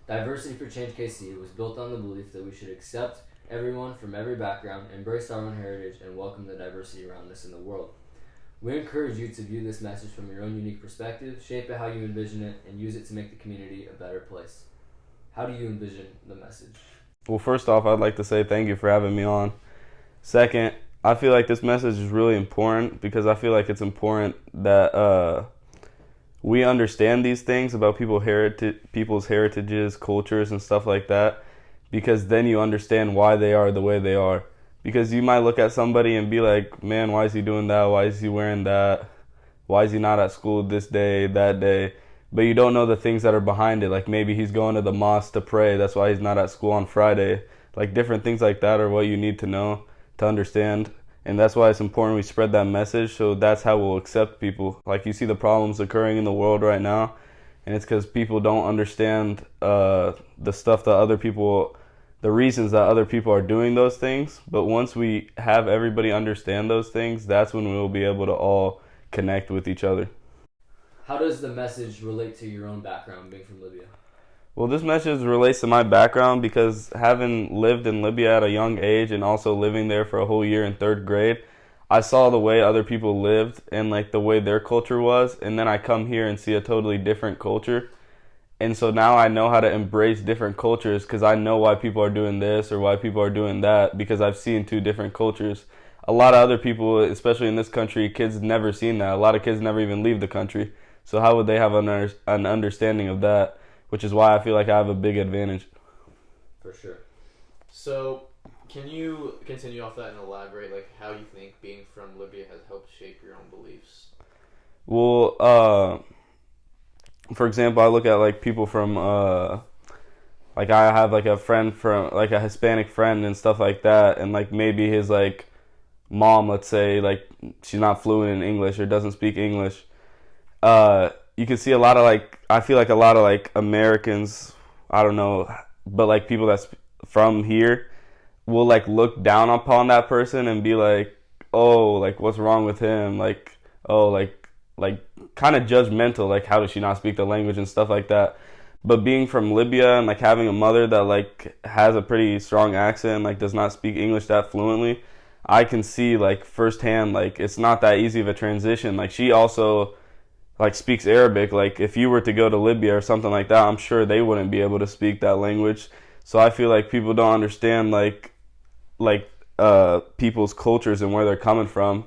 Diversity for Change KC was built on the belief that we should accept everyone from every background, embrace our own heritage, and welcome the diversity around us in the world. We encourage you to view this message from your own unique perspective, shape it how you envision it, and use it to make the community a better place. How do you envision the message? Well, first off, I'd like to say thank you for having me on. Second, I feel like this message is really important because I feel like it's important that we understand these things about people's heritages, cultures, and stuff like that, because then you understand why they are the way they are. Because you might look at somebody and be like, man, why is he doing that? Why is he wearing that? Why is he not at school this day, that day? But you don't know the things that are behind it. Like maybe he's going to the mosque to pray. That's why he's not at school on Friday. Like different things like that are what you need to know to understand. And that's why it's important we spread that message. So that's how we'll accept people. Like you see the problems occurring in the world right now. And it's because people don't understand the stuff that other people, the reasons that other people are doing those things. But once we have everybody understand those things, that's when we'll be able to all connect with each other. How does the message relate to your own background, being from Libya? Well, this message relates to my background because having lived in Libya at a young age and also living there for a whole year in third grade, I saw the way other people lived and like the way their culture was, and then I come here and see a totally different culture. And so now I know how to embrace different cultures because I know why people are doing this or why people are doing that because I've seen two different cultures. A lot of other people, especially in this country, kids never seen that. A lot of kids never even leave the country. So how would they have an understanding of that? Which is why I feel like I have a big advantage. For sure. So, can you continue off that and elaborate, like, how you think being from Libya has helped shape your own beliefs? Well, for example, I look at, like, people from, like, I have, like, a friend from, like, a Hispanic friend and stuff like that, and, like, maybe his, like, mom, let's say, like, she's not fluent in English or doesn't speak English. You can see a lot of like, I feel like a lot of like Americans, I don't know, but like people that's from here will like look down upon that person and be like, oh, like what's wrong with him? Like, oh, like kind of judgmental, like how does she not speak the language and stuff like that. But being from Libya and like having a mother that like has a pretty strong accent, like does not speak English that fluently, I can see like firsthand, like it's not that easy of a transition. Like she also like speaks Arabic. Like if you were to go to Libya or something like that, I'm sure they wouldn't be able to speak that language. So I feel like people don't understand like people's cultures and where they're coming from.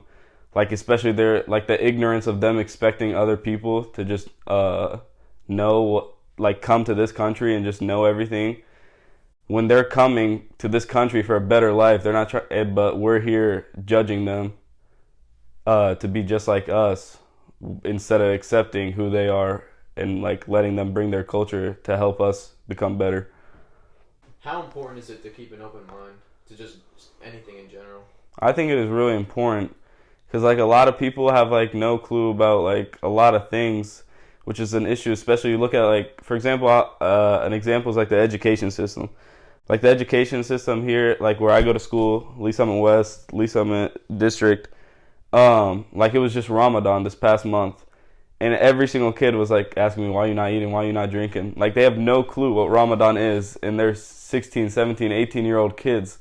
Like especially their like the ignorance of them expecting other people to just know, like come to this country and just know everything. When they're coming to this country for a better life, they're not trying, but we're here judging them to be just like us, instead of accepting who they are and like letting them bring their culture to help us become better. How important is it to keep an open mind to just anything in general? I think it is really important because like a lot of people have like no clue about like a lot of things, which is an issue. Especially you look at like, for example, an example is like the education system. Like the education system here, like where I go to school, at least I'm in West, at least I'm in District. Like it was just Ramadan this past month, and every single kid was like asking me, why you not eating, why you not drinking? Like they have no clue what Ramadan is, and they're 16, 17, 18-year-old kids,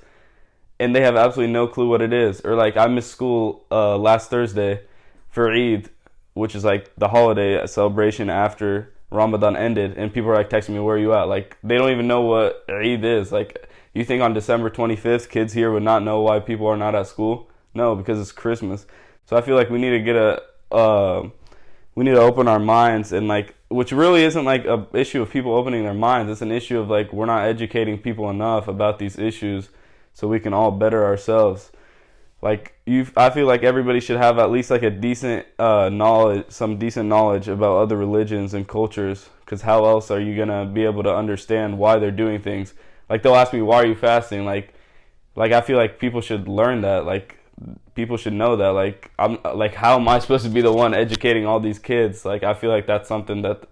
and they have absolutely no clue what it is. Or like I missed school last Thursday for Eid, which is like the holiday celebration after Ramadan ended, and people are like texting me, where are you at? Like they don't even know what Eid is. Like you think on December 25th kids here would not know why people are not at school? No, because it's Christmas. So I feel like we need to get we need to open our minds, and like, which really isn't like a issue of people opening their minds. It's an issue of like we're not educating people enough about these issues, so we can all better ourselves. Like I feel like everybody should have at least like a decent knowledge, some decent knowledge about other religions and cultures. Because how else are you gonna be able to understand why they're doing things? Like they'll ask me, why are you fasting? Like I feel like people should learn that. Like people should know that. Like I'm like, how am I supposed to be the one educating all these kids? Like I feel like that's something that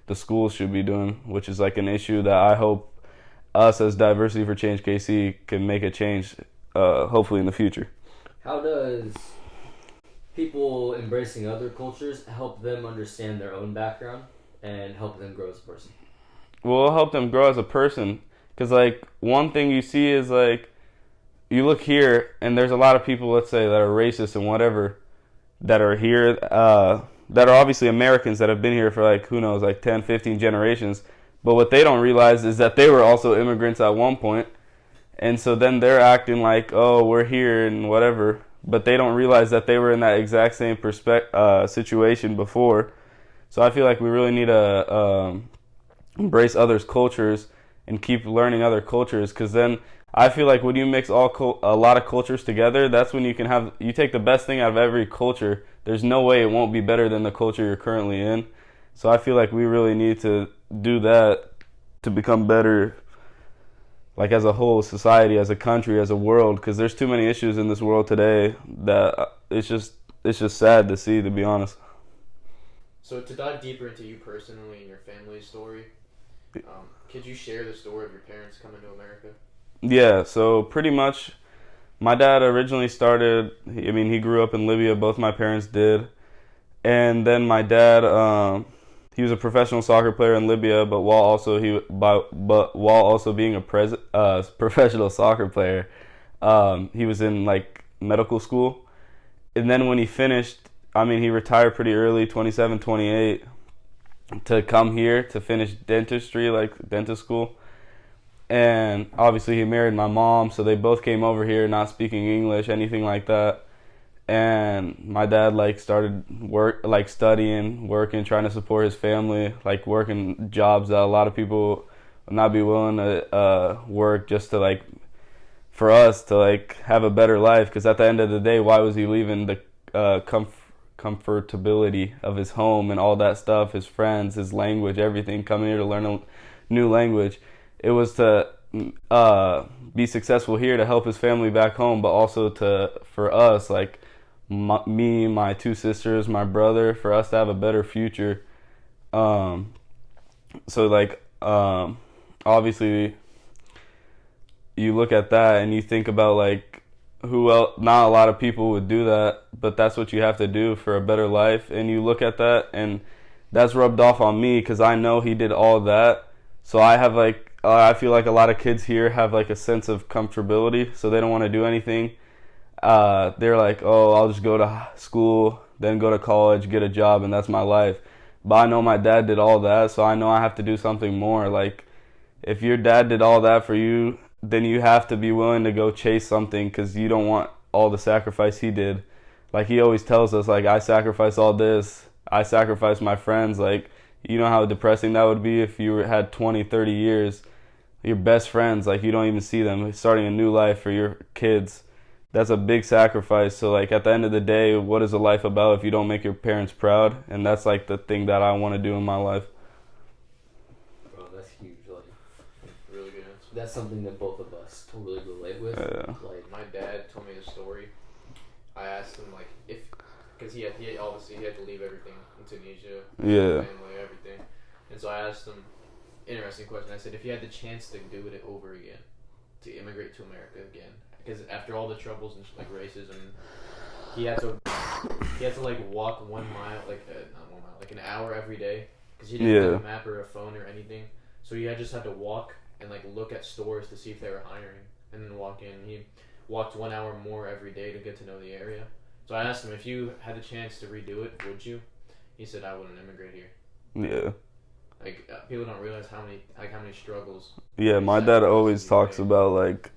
the schools should be doing, which is like an issue that I hope us as Diversity for Change KC can make a change, hopefully in the future. How does people embracing other cultures help them understand their own background and help them grow as a person? well, it'll help them grow as a person. Because, like, one thing you see is, like, you look here, and there's a lot of people, let's say, that are racist and whatever, that are here, that are obviously Americans that have been here for, like, who knows, like 10, 15 generations. But what they don't realize is that they were also immigrants at one point. And so then they're acting like, oh, we're here and whatever. But they don't realize that they were in that exact same situation before. So I feel like we really need to embrace others' cultures and keep learning other cultures. Because then I feel like when you mix a lot of cultures together, that's when you take the best thing out of every culture. There's no way it won't be better than the culture you're currently in. So I feel like we really need to do that to become better, like as a whole society, as a country, as a world, because there's too many issues in this world today that it's just sad to see, to be honest. So to dive deeper into you personally and your family's story, could you share the story of your parents coming to America? Yeah, so pretty much my dad originally started, he grew up in Libya, both my parents did. And then my dad, he was a professional soccer player in Libya, but while also being a professional soccer player, he was in like medical school. And then when he finished, he retired pretty early, 27, 28, to come here to finish dentistry, like dentist school. And obviously he married my mom, so they both came over here not speaking English, anything like that. And my dad started studying, working, trying to support his family, working jobs that a lot of people would not be willing to work just to for us to have a better life. Because at the end of the day, why was he leaving the comfortability of his home and all that stuff, his friends, his language, everything, coming here to learn a new language? It was to be successful here to help his family back home, but also for us, me, my two sisters, my brother, for us to have a better future. Obviously you look at that and you think about who else. Not a lot of people would do that, but that's what you have to do for a better life. And you look at that, and that's rubbed off on me because I know he did all that. So I have I feel like a lot of kids here have a sense of comfortability, so they don't want to do anything. They're like, oh, I'll just go to school, then go to college, get a job, and that's my life. But I know my dad did all that, so I know I have to do something more. If your dad did all that for you, then you have to be willing to go chase something because you don't want all the sacrifice he did. He always tells us, I sacrificed all this. I sacrificed my friends. You know how depressing that would be if you had 20, 30 years, your best friends, you don't even see them, starting a new life for your kids. That's a big sacrifice. So at the end of the day, what is a life about if you don't make your parents proud? And that's the thing that I want to do in my life. Bro, that's huge. Really good answer. That's something that both of us totally relate with. Yeah. My dad told me the story. I asked him because he obviously had to leave everything in Tunisia, yeah, family, everything. And so I asked him, interesting question. I said, if you had the chance to do it over again, to immigrate to America again, because after all the troubles and racism, he had to walk 1 mile, not 1 mile, an hour every day, because he didn't have a map or a phone or anything. So he just had to walk and look at stores to see if they were hiring, and then walk in. He walked 1 hour more every day to get to know the area. So I asked him, if you had the chance to redo it, would you? He said, I wouldn't immigrate here. Yeah. People don't realize how many struggles. Yeah, my dad always talks about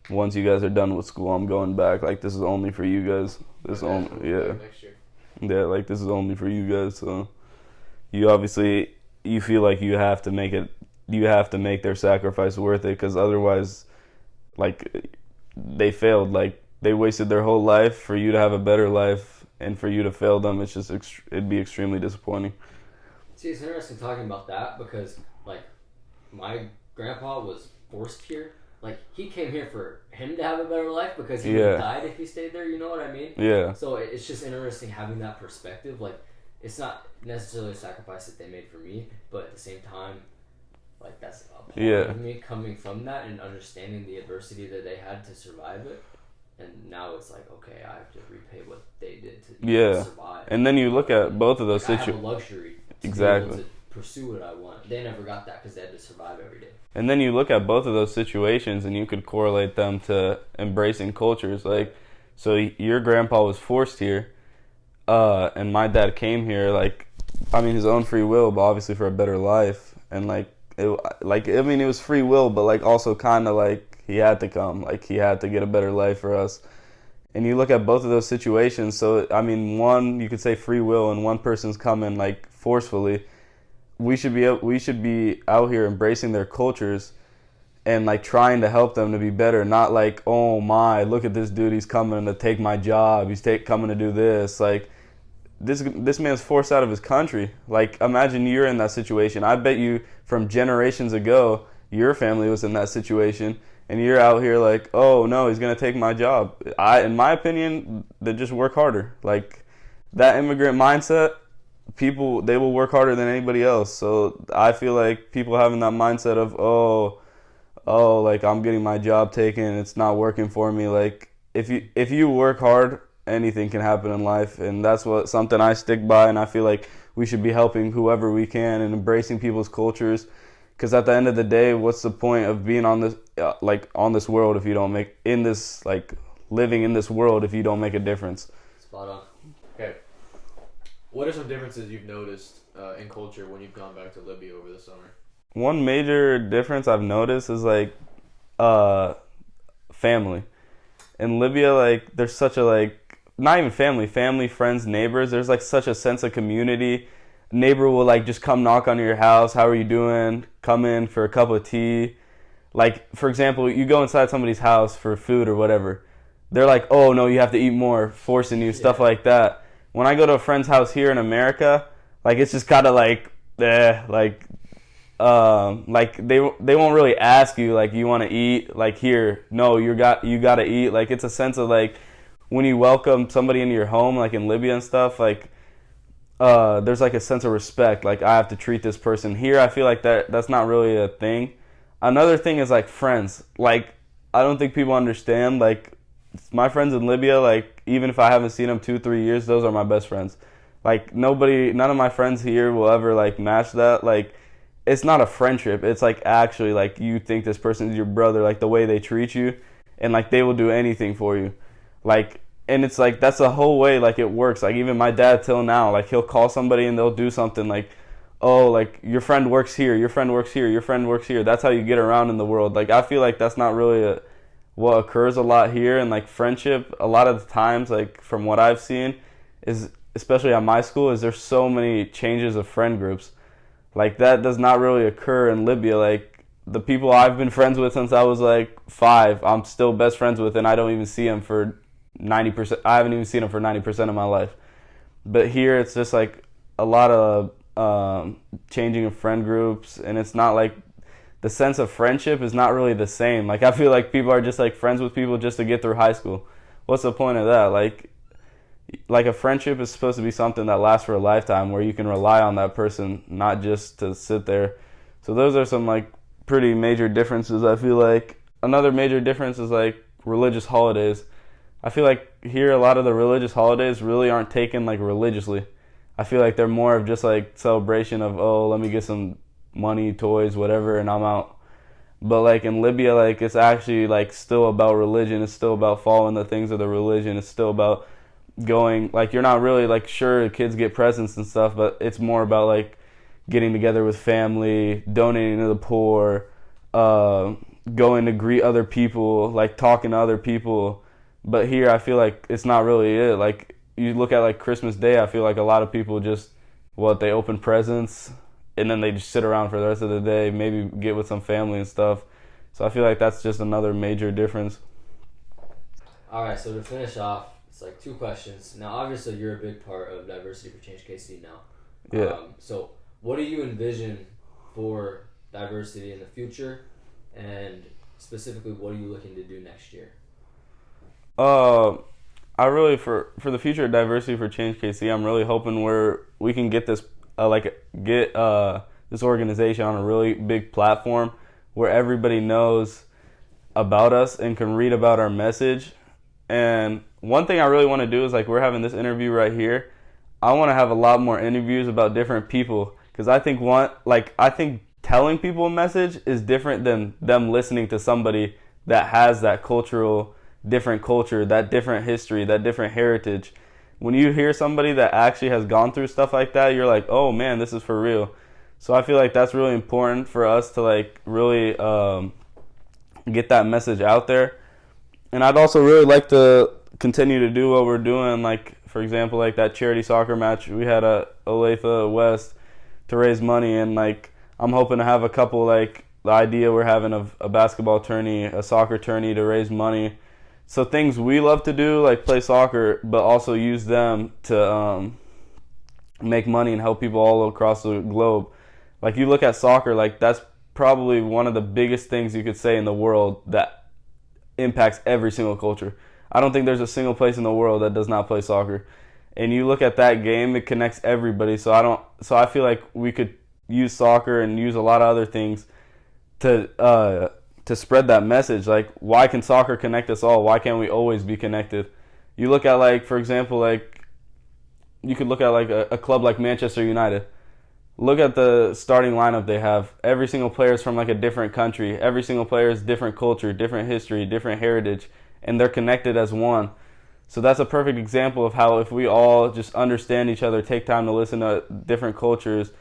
once you guys are done with school, I'm going back. This is only for you guys. This only, yeah. Next year. Yeah, this is only for you guys. So you feel like you have to make it. You have to make their sacrifice worth it, because otherwise, they failed. They wasted their whole life for you to have a better life, and for you to fail them, it's just it'd be extremely disappointing. See, it's interesting talking about that because, my grandpa was forced here. He came here for him to have a better life because he would have died if he stayed there, you know what I mean? Yeah. So it's just interesting having that perspective. It's not necessarily a sacrifice that they made for me, but at the same time, that's a part of me coming from that and understanding the adversity that they had to survive it. And now it's okay, I have to repay what they did to survive. And then you look at both of those situations. I have a luxury to be able to pursue what I want. They never got that because they had to survive every day. And then you look at both of those situations and you could correlate them to embracing cultures. Like, so your grandpa was forced here, and my dad came here, like, I mean, his own free will, but obviously for a better life. And it was free will, but like also kind of like he had to come, like he had to get a better life for us. And you look at both of those situations, so I mean, one, you could say free will, and one person's coming like forcefully. We should be out here embracing their cultures and like trying to help them to be better, not like, oh my, look at this dude, he's coming to take my job, he's coming to do this. Like, this man's forced out of his country. Like, imagine you're in that situation. I bet you from generations ago, your family was in that situation, and you're out here like, oh no, he's gonna take my job. In my opinion, they just work harder. Like, that immigrant mindset, people, they will work harder than anybody else. So I feel like people having that mindset of, oh, like I'm getting my job taken, it's not working for me. Like, if you work hard, anything can happen in life, and that's something I stick by. And I feel like we should be helping whoever we can and embracing people's cultures, because at the end of the day, what's the point of being on this world if you don't living in this world if you don't make a difference? Spot on. Okay. What are some differences you've noticed in culture when you've gone back to Libya over the summer? One major difference I've noticed is like family. In Libya, like, there's such a not even family, friends, neighbors. There's like such a sense of community. Neighbor will like just come knock on your house. How are you doing? Come in for a cup of tea. Like, for example, you go inside somebody's house for food or whatever. They're like, oh no, you have to eat more, forcing you, stuff like that. When I go to a friend's house here in America, like, it's just kind of like they won't really ask you, like, you want to eat, like, here, no, you got to eat. Like, it's a sense of like when you welcome somebody into your home, like in Libya and stuff, like there's like a sense of respect, like I have to treat this person. Here I feel like that's not really a thing. Another thing is like friends. Like, I don't think people understand, like, my friends in Libya, like, even if I haven't seen them 2-3 years, those are my best friends. Like, none of my friends here will ever like match that. Like, it's not a friendship. It's like actually like you think this person is your brother, like the way they treat you, and like they will do anything for you. Like, and it's like that's the whole way like it works. Like, even my dad till now, like he'll call somebody and they'll do something like, oh, like your friend works here, your friend works here, your friend works here. That's how you get around in the world. Like, I feel like that's not really what occurs a lot here. And like friendship, a lot of the times, like from what I've seen, is especially at my school, is there's so many changes of friend groups. Like, that does not really occur in Libya. Like, the people I've been friends with since I was like 5, I'm still best friends with, and I don't even see them for 90%. I haven't even seen them for 90% of my life. But here, it's just like a lot of changing of friend groups, and it's not like the sense of friendship is not really the same. Like, I feel like people are just like friends with people just to get through high school. What's the point of that? Like a friendship is supposed to be something that lasts for a lifetime, where you can rely on that person, not just to sit there. So those are some like pretty major differences, I feel like. Another major difference is like religious holidays. I feel like here a lot of the religious holidays really aren't taken like religiously. I feel like they're more of just like celebration of, oh, let me get some money, toys, whatever, and I'm out. But like in Libya, like it's actually like still about religion. It's still about following the things of the religion. It's still about going, like, you're not really like, sure, kids get presents and stuff, but it's more about like getting together with family, donating to the poor, going to greet other people, like talking to other people. But here I feel like it's not really it. Like, you look at like Christmas Day, I feel like a lot of people just they open presents and then they just sit around for the rest of the day, maybe get with some family and stuff. So I feel like that's just another major difference. All right, so to finish off, it's like 2 questions. Now, obviously, you're a big part of Diversity for Change KC now. Yeah. So what do you envision for diversity in the future? And specifically, what are you looking to do next year? I really, for the future of Diversity for Change KC, I'm really hoping we can get this, this organization on a really big platform where everybody knows about us and can read about our message. And one thing I really want to do is, like, we're having this interview right here. I want to have a lot more interviews about different people, Because I think telling people a message is different than them listening to somebody that has that different culture, that different history, that different heritage. When you hear somebody that actually has gone through stuff like that, you're like, oh man, this is for real. So I feel like that's really important for us to like really get that message out there. And I'd also really like to continue to do what we're doing, like for example, like that charity soccer match we had at Olathe West to raise money, and like I'm hoping to have a couple, like the idea we're having of a basketball tourney, a soccer tourney to raise money. So things we love to do, like play soccer, but also use them to make money and help people all across the globe. Like you look at soccer, like that's probably one of the biggest things you could say in the world that impacts every single culture. I don't think there's a single place in the world that does not play soccer. And you look at that game, it connects everybody. So I feel like we could use soccer and use a lot of other things to spread that message. Like, why can soccer connect us all? Why can't we always be connected? You look at, like, for example, like you could look at like a club like Manchester United. Look at the starting lineup they have. Every single player is from like a different country. Every single player is different culture, different history, different heritage, and they're connected as one. So that's a perfect example of how if we all just understand each other, take time to listen to different cultures,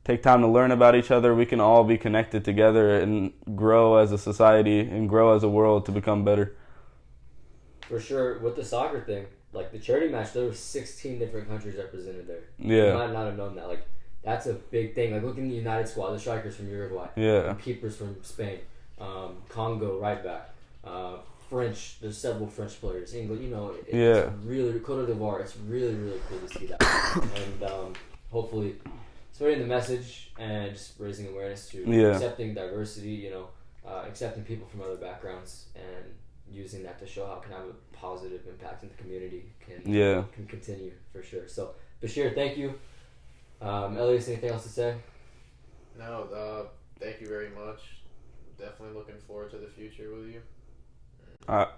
take time to learn about each other, we can all be connected together and grow as a society and grow as a world to become better. For sure, with the soccer thing, like the charity match, there were 16 different countries represented there. Yeah. You might not have known that. Like, that's a big thing. Like, look in the United squad, the strikers from Uruguay, Yeah. keepers from Spain, Congo right back, French. There's several French players. England, it's really Cote d'Ivoire. It's really, really cool to see that, and hopefully spreading the message and just raising awareness to accepting diversity. Accepting people from other backgrounds and using that to show how it can have a positive impact in the community can continue for sure. So Bashir, thank you. Elias, anything else to say? No, thank you very much. Definitely looking forward to the future with you.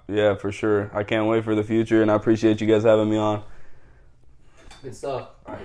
Yeah, for sure. I can't wait for the future, and I appreciate you guys having me on. Good stuff. All right.